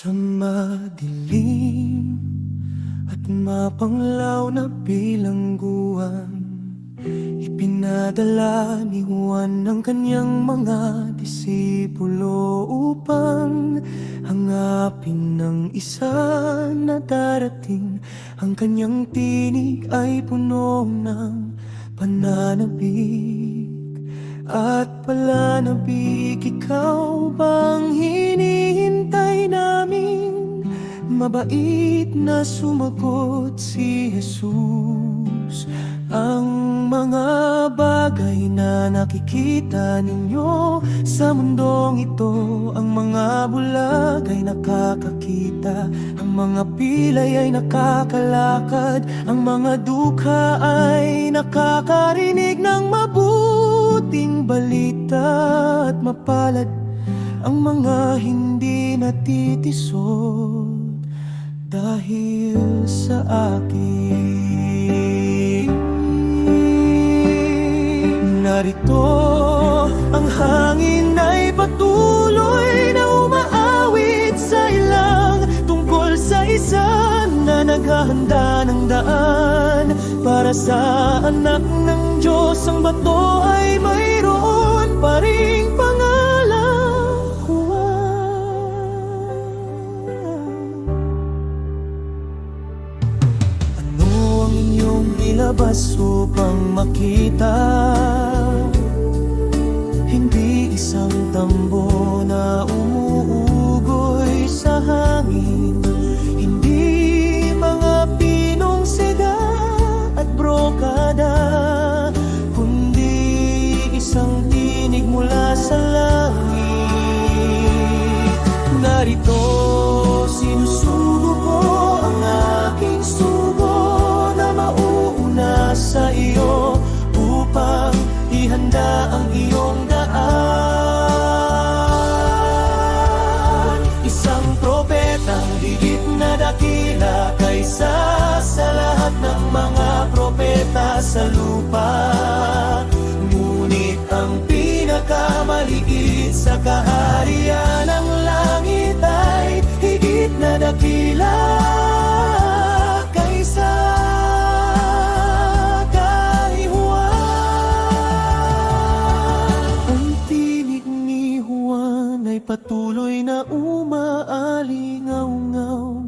Sa madilim at mapanglaw na bilangguan, ipinadala ni Juan ng kanyang mga disipulo upang hangapin ng isa na darating. Ang kanyang tinig ay puno ng pananabik at palanabik. Ikaw bang hinihintay namin? Mabait na sumagot si Jesus. Ang mga bagay na nakikita ninyo sa mundong ito, ang mga bulag ay nakakakita, ang mga pilay ay nakakalakad, ang mga dukha ay nakakarinig ng mabuting balita. At mapalad ang mga hindi natitisod dahil sa akin. Narito ang hangin ay patuloy na umaawit sa ilang tungkol sa isa na naghahanda ng daan para sa anak ng Diyos. Ang bato ay mayroon pa ring pangalang Juan. Ano ang inyong nilabas upang makita? Hindi isang tambo na umuugoy sa hangin, hindi mga pinong seda at brokada, kundi isang tinig mula sa langit. Narito sinusugo ko ang aking sugo na mauuna sa iyo upang ihanda ang iyong daan. Isang propetang higit na dakila kaysa sa lahat ng mga propeta sa lupa. Ngunit ang pinakamaliit sa kaharian ng langit ay higit na dakila kaysa kay Juan. Ang tinig ni Juan ay patuloy na umaalingaw-ngaw,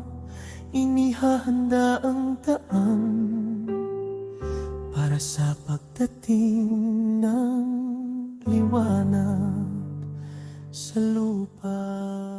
inihahanda ang daan para sa pagdating ng liwanag sa lupa.